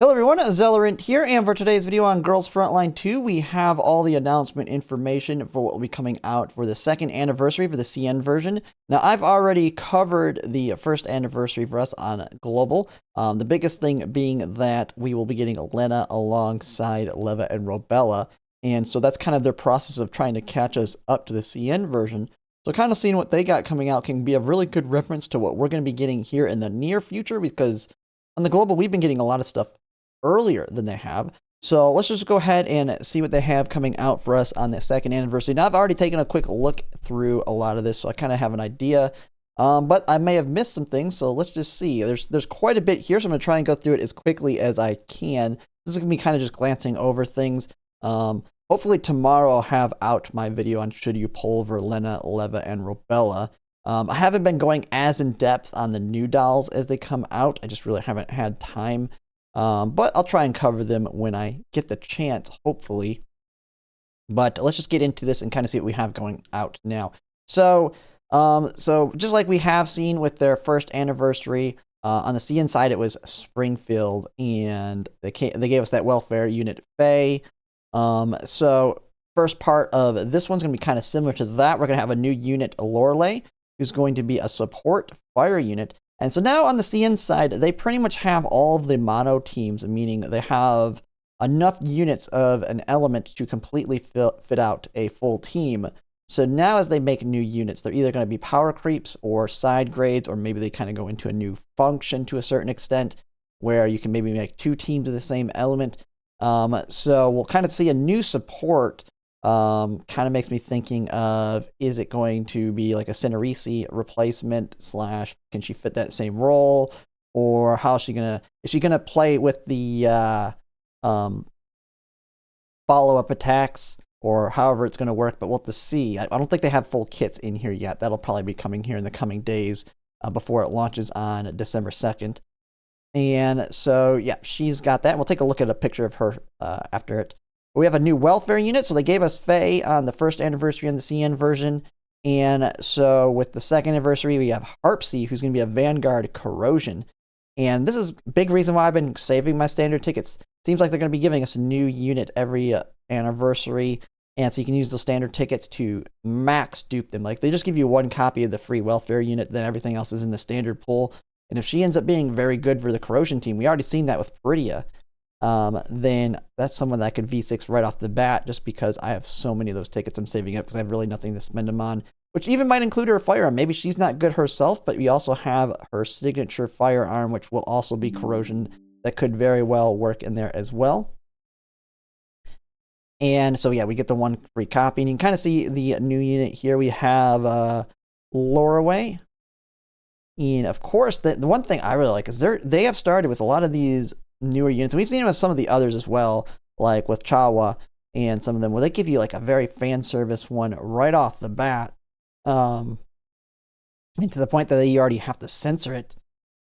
Hello everyone, Zellerant here, and for today's video on Girls Frontline 2, we have all the announcement information for what will be coming out for the second anniversary for the CN version. Now, I've already covered the first anniversary for us on Global, the biggest thing being that we will be getting Lena alongside Leva and Robella, and so that's kind of their process of trying to catch us up to the CN version. So kind of seeing what they got coming out can be a really good reference to what we're going to be getting here in the near future, because on the Global, we've been getting a lot of stuff earlier than they have. So let's just go ahead and see what they have coming out for us on the second anniversary. Now, I've already taken a quick look through a lot of this, so I kind of have an idea, but I may have missed some things, so let's just see. There's quite a bit here, so I'm going to try and go through it as quickly as I can. This is going to be kind of just glancing over things. Hopefully tomorrow I'll have out my video on should you pull Verlena, Leva, and Robella. I haven't been going as in depth on the new dolls as they come out. I just really haven't had time. But I'll try and cover them when I get the chance, hopefully. But let's just get into this and kind of see what we have going out now. So just like we have seen with their first anniversary, on the CN side, it was Springfield, and they gave us that welfare unit, Faye. So first part of this one's going to be kind of similar to that. We're going to have a new unit, Lorelei, who's going to be a support fire unit. And so now on the CN side, they pretty much have all of the mono teams, meaning they have enough units of an element to completely fit out a full team. So now as they make new units, they're either going to be power creeps or side grades, or maybe they kind of go into a new function to a certain extent, where you can maybe make two teams of the same element. So we'll kind of see a new support. Kind of makes me thinking of, is it going to be like a Cinerisi replacement / can she fit that same role, or is she gonna play with the follow-up attacks, or however it's gonna work, but we'll have to see. I don't think they have full kits in here yet. That'll probably be coming here in the coming days before it launches on December 2nd. And so yeah, she's got that. We'll take a look at a picture of her after it. We have a new welfare unit, so they gave us Faye on the first anniversary in the CN version. And so with the second anniversary, we have Harpsy, who's going to be a Vanguard Corrosion. And this is a big reason why I've been saving my standard tickets. Seems like they're going to be giving us a new unit every anniversary. And so you can use those standard tickets to max dupe them. Like, they just give you one copy of the free welfare unit, then everything else is in the standard pool. And if she ends up being very good for the Corrosion team, we already seen that with Bridia. Then that's someone that I could V6 right off the bat, just because I have so many of those tickets I'm saving up because I have really nothing to spend them on, which even might include her firearm. Maybe she's not good herself, but we also have her signature firearm, which will also be Corrosion, that could very well work in there as well. And so yeah, we get the one free copy, and you can kind of see the new unit here. We have Lorelei. And of course, the one thing I really like is they have started with a lot of these newer units. We've seen it with some of the others as well, like with Chawa and some of them, where they give you like a very fan service one right off the bat. I mean, to the point that you already have to censor it.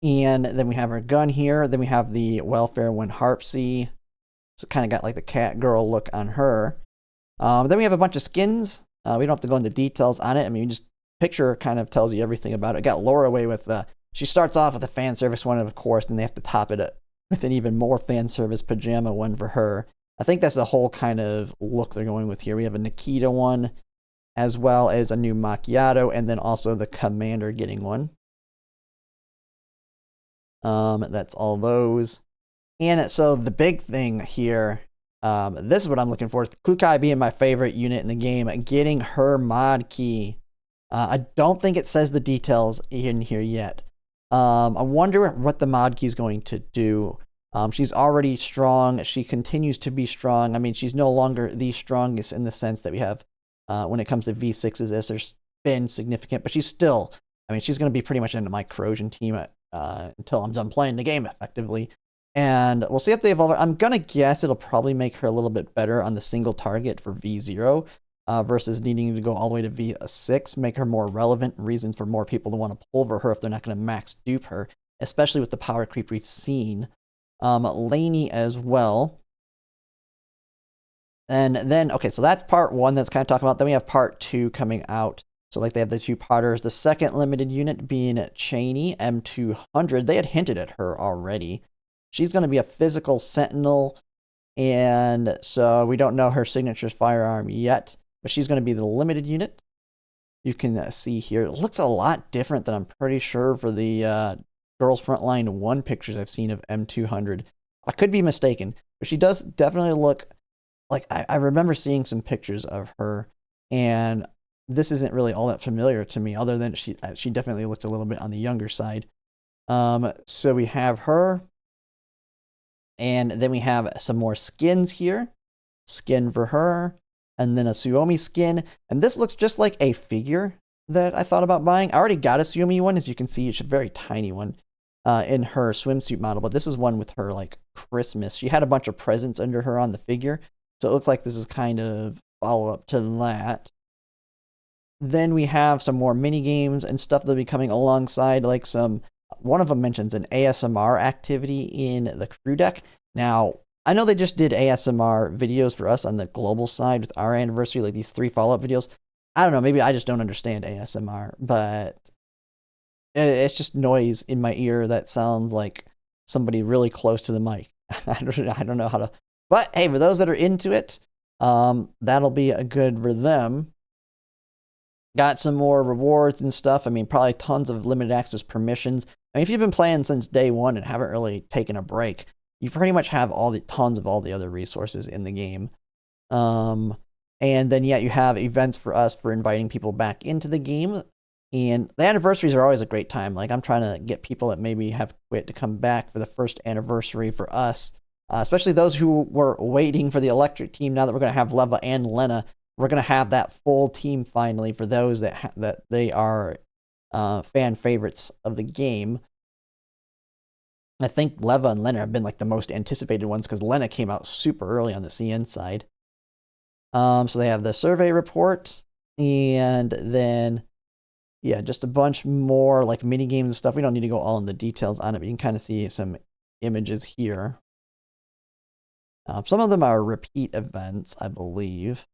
And then we have our gun here. Then we have the welfare one, Harpsy. So kind of got like the cat girl look on her. Then we have a bunch of skins. We don't have to go into details on it. I mean, just picture kind of tells you everything about it. I got Laura away with she starts off with a fan service one, of course, and they have to top it with an even more fan service pajama one for her. I think that's the whole kind of look they're going with here. We have a Nikita one, as well as a new Macchiato, and then also the Commander getting one. That's all those. And so the big thing here, this is what I'm looking for. Klukai being my favorite unit in the game, getting her mod key. I don't think it says the details in here yet. I wonder what the mod key is going to do. She's already strong. She continues to be strong. I mean, she's no longer the strongest in the sense that we have when it comes to V6s, as there's been significant, but she's still, I mean, she's going to be pretty much into my Corrosion team until I'm done playing the game effectively. And we'll see if they evolve. I'm going to guess it'll probably make her a little bit better on the single target for V0 versus needing to go all the way to V6, make her more relevant, reason for more people to want to pulver her if they're not going to max dupe her, especially with the power creep we've seen. Laney as well. And then, okay, so that's part one that's kind of talking about. Then we have part two coming out. So like they have the two parters. The second limited unit being Cheney, M200. They had hinted at her already. She's going to be a physical sentinel, and so we don't know her signature firearm yet, but she's going to be the limited unit. You can see here, it looks a lot different than I'm pretty sure for the Girls Frontline 1 pictures I've seen of M200. I could be mistaken, but she does definitely look like I remember seeing some pictures of her, and this isn't really all that familiar to me, other than she definitely looked a little bit on the younger side. So we have her, and then we have some more skins here. Skin for her, and then a Suomi skin, and this looks just like a figure that I thought about buying. I already got a Suomi one, as you can see. It's a very tiny one in her swimsuit model, but this is one with her like Christmas. She had a bunch of presents under her on the figure, so it looks like this is kind of follow-up to that. Then we have some more mini games and stuff that'll be coming alongside, like one of them mentions an ASMR activity in the crew deck. Now, I know they just did ASMR videos for us on the global side with our anniversary, like these 3 follow-up videos. I don't know, maybe I just don't understand ASMR, but it's just noise in my ear that sounds like somebody really close to the mic. I don't know how to, but hey, for those that are into it, that'll be a good for them. Got some more rewards and stuff. I mean, probably tons of limited access permissions. I mean, if you've been playing since day 1 and haven't really taken a break, you pretty much have tons of all the other resources in the game. And then, yeah, you have events for us for inviting people back into the game. And the anniversaries are always a great time. Like, I'm trying to get people that maybe have quit to come back for the first anniversary for us, especially those who were waiting for the electric team. Now that we're going to have Leva and Lena, we're going to have that full team finally for those that they are fan favorites of the game. I think Leva and Lena have been like the most anticipated ones because Lena came out super early on the CN side. So they have the survey report, and then, yeah, just a bunch more like mini games and stuff. We don't need to go all in the details on it, but you can kind of see some images here. Some of them are repeat events, I believe.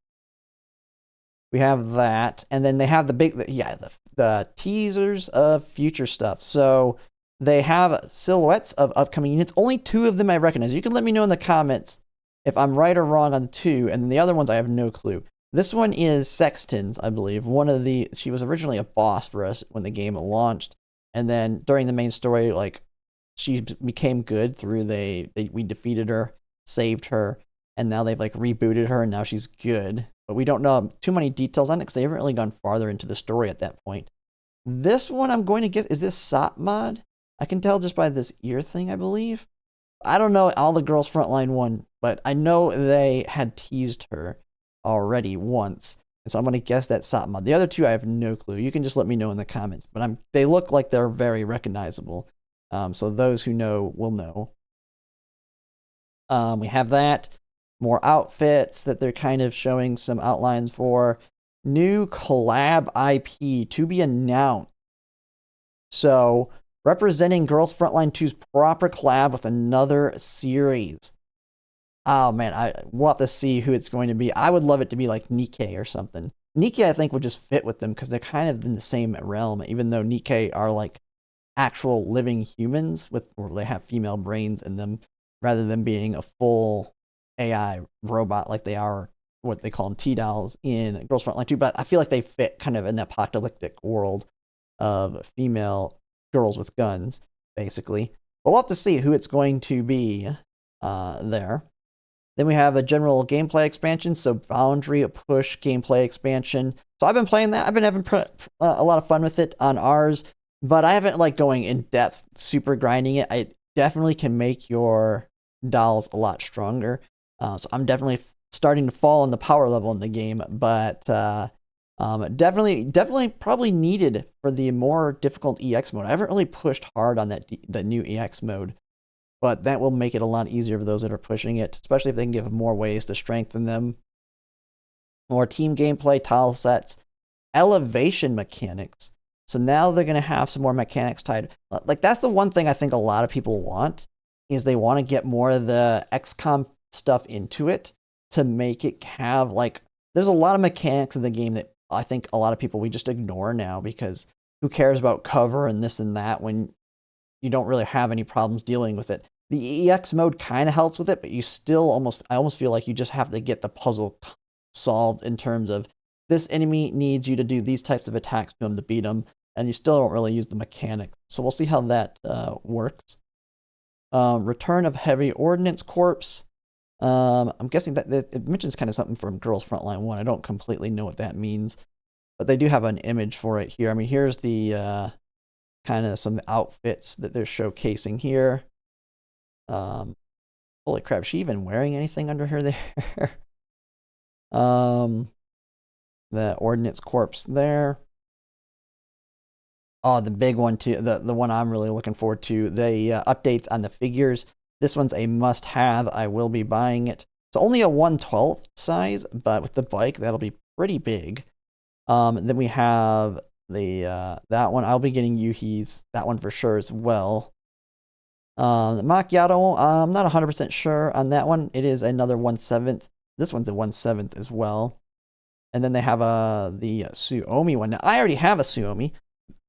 We have that, and then they have the teasers of future stuff. So they have silhouettes of upcoming units. Only 2 of them I recognize. You can let me know in the comments if I'm right or wrong on 2, and then the other ones I have no clue. This one is Sexton's, I believe. She was originally a boss for us when the game launched, and then during the main story, like, she became good through we defeated her, saved her, and now they've like rebooted her, and now she's good. But we don't know too many details on it because they haven't really gone farther into the story at that point. This one I'm going to guess, is this SOP mod? I can tell just by this ear thing, I believe. I don't know all the Girls Frontline 1, but I know they had teased her already once. And so I'm going to guess that SOP mod. The other 2, I have no clue. You can just let me know in the comments. But they look like they're very recognizable. So those who know will know. We have that. More outfits that they're kind of showing some outlines for. New collab IP to be announced. So, representing Girls Frontline 2's proper collab with another series. Oh man, we'll have to see who it's going to be. I would love it to be like Nikkei or something. Nikkei, I think, would just fit with them because they're kind of in the same realm, even though Nikkei are like actual living humans where they have female brains in them, rather than being a full AI robot like they are what they call them T-Dolls in Girls Frontline 2. But I feel like they fit kind of in that apocalyptic world of female girls with guns, basically. But we'll have to see who it's going to be there. Then we have a general gameplay expansion, so boundary push gameplay expansion. So I've been playing that. I've been having a lot of fun with it on ours, but I haven't like going in depth, super grinding it. I definitely can make your dolls a lot stronger. So I'm definitely starting to fall in the power level in the game, but definitely probably needed for the more difficult EX mode. I haven't really pushed hard on the new EX mode, but that will make it a lot easier for those that are pushing it, especially if they can give more ways to strengthen them. More team gameplay, tile sets, elevation mechanics. So now they're going to have some more mechanics tied. Like, that's the one thing I think a lot of people want, is they want to get more of the XCOM stuff into it to make it have, like, there's a lot of mechanics in the game that I think a lot of people, we just ignore now, because who cares about cover and this and that when you don't really have any problems dealing with it. The EX mode kind of helps with it, but you still I almost feel like you just have to get the puzzle solved in terms of this enemy needs you to do these types of attacks to him to beat him, and you still don't really use the mechanics. So we'll see how that works. Return of Heavy Ordnance Corps. I'm guessing that it mentions kind of something from Girls Frontline 1. I don't completely know what that means, but they do have an image for it here. I mean, here's the kind of some outfits that they're showcasing here. Holy crap, is she even wearing anything under her there? The Ordnance Corps there. Oh, the big one too, the one I'm really looking forward to, the updates on the figures. This one's a must-have. I will be buying it. It's only a 1/12 size, but with the bike, that'll be pretty big. Then we have the that one. I'll be getting Yuhi's, that one for sure as well. The Macchiato, I'm not 100% sure on that one. It is another 1/7. This one's a 1/7 as well. And then they have the Suomi one. Now, I already have a Suomi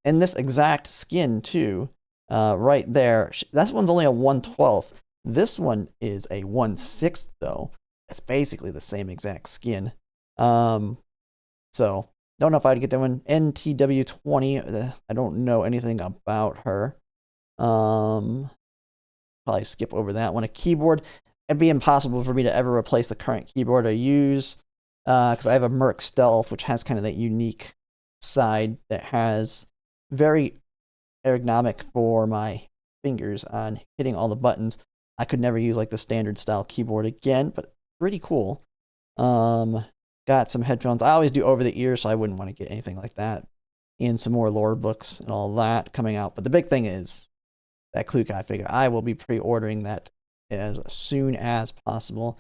in this exact skin too, right there. That one's only a 1/12. This one is a 1/6 though. It's basically the same exact skin. So don't know if I'd get that one. NTW20. I don't know anything about her. Probably skip over that one. A keyboard. It'd be impossible for me to ever replace the current keyboard I use, because I have a Merc Stealth, which has kind of that unique side that has very ergonomic for my fingers on hitting all the buttons. I could never use like the standard style keyboard again, but pretty cool. Got some headphones. I always do over the ear, so I wouldn't want to get anything like that. And some more lore books and all that coming out. But the big thing is that Klukai figure. I will be pre-ordering that as soon as possible.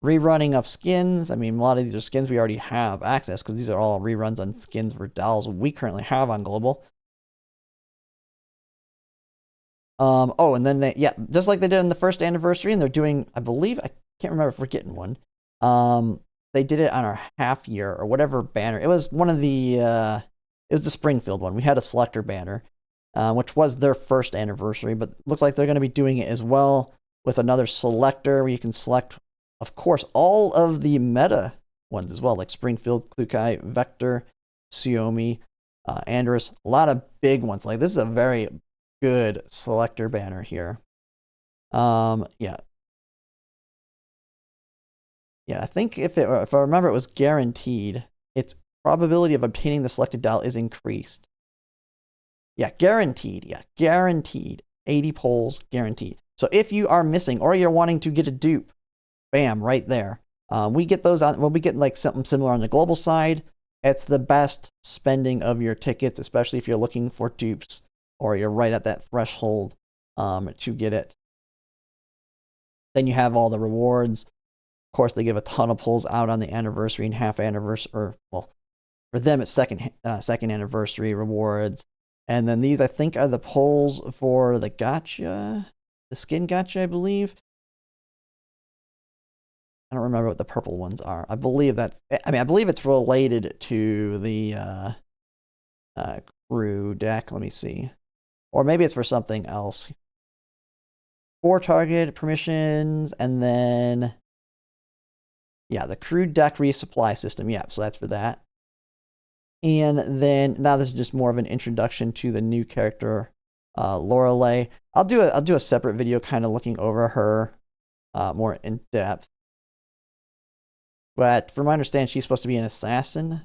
Rerunning of skins. I mean, a lot of these are skins we already have access, because these are all reruns on skins for dolls we currently have on Global. Oh, and then yeah, just like they did on the first anniversary, and they're doing, I believe, I can't remember if we're getting one. They did it on our half year or whatever banner. It was one of the, it was the Springfield one. We had a selector banner, which was their first anniversary, but looks like they're going to be doing it as well with another selector where you can select, of course, all of the meta ones as well, like Springfield, Klukai, Vector, Suomi, Andrus. A lot of big ones. Like, this is a very good selector banner here. Yeah, I think if I remember, it was guaranteed. Its probability of obtaining the selected doll is increased. Yeah, guaranteed. Yeah, guaranteed. 80 pulls, guaranteed. So if you are missing or you're wanting to get a dupe, bam, right there. We get those on. We'll be getting like something similar on the global side. It's the best spending of your tickets, especially if you're looking for dupes or you're right at that threshold to get it. Then you have all the rewards. Of course, they give a ton of pulls out on the anniversary and half anniversary, or well, for them it's second anniversary rewards. And then these, I think, are the pulls for the gacha, the skin gacha, I believe. I don't remember what the purple ones are. I believe that's, I believe it's related to the crew deck. Let me see. Or maybe it's for something else. 4 target permissions, and then, yeah, the crew deck resupply system. Yeah, so that's for that. And then now this is just more of an introduction to the new character, Lorelei. I'll do a separate video kind of looking over her more in depth. But from my understanding, she's supposed to be an assassin,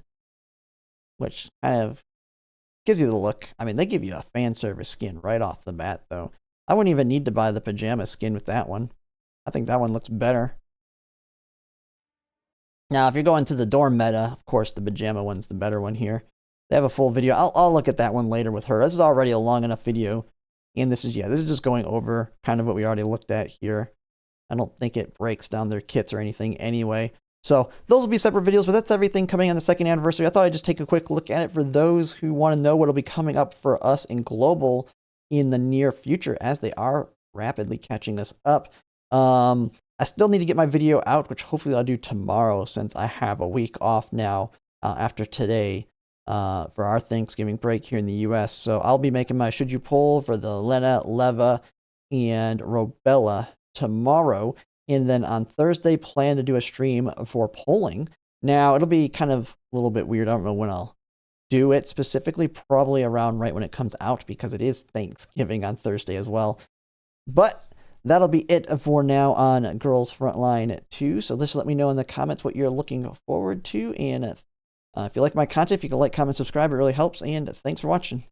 which kind of gives you the look. I mean, they give you a fan service skin right off the bat, though. I wouldn't even need to buy the pajama skin with that one. I think that one looks better. Now, if you're going to the dorm meta, of course, the pajama one's the better one here. They have a full video. I'll look at that one later with her. This is already a long enough video. And this is just going over kind of what we already looked at here. I don't think it breaks down their kits or anything anyway. So those will be separate videos, but that's everything coming on the second anniversary. I thought I'd just take a quick look at it for those who want to know what will be coming up for us in Global in the near future, as they are rapidly catching us up. I still need to get my video out, which hopefully I'll do tomorrow, since I have a week off now after today for our Thanksgiving break here in the US. So I'll be making my Should You Pull for the Lena, Leva, and Robella tomorrow. And then on Thursday, plan to do a stream for polling. Now, it'll be kind of a little bit weird. I don't know when I'll do it specifically, probably around right when it comes out because it is Thanksgiving on Thursday as well. But that'll be it for now on Girls Frontline 2. So just let me know in the comments what you're looking forward to. And if you like my content, if you can like, comment, subscribe, it really helps. And thanks for watching.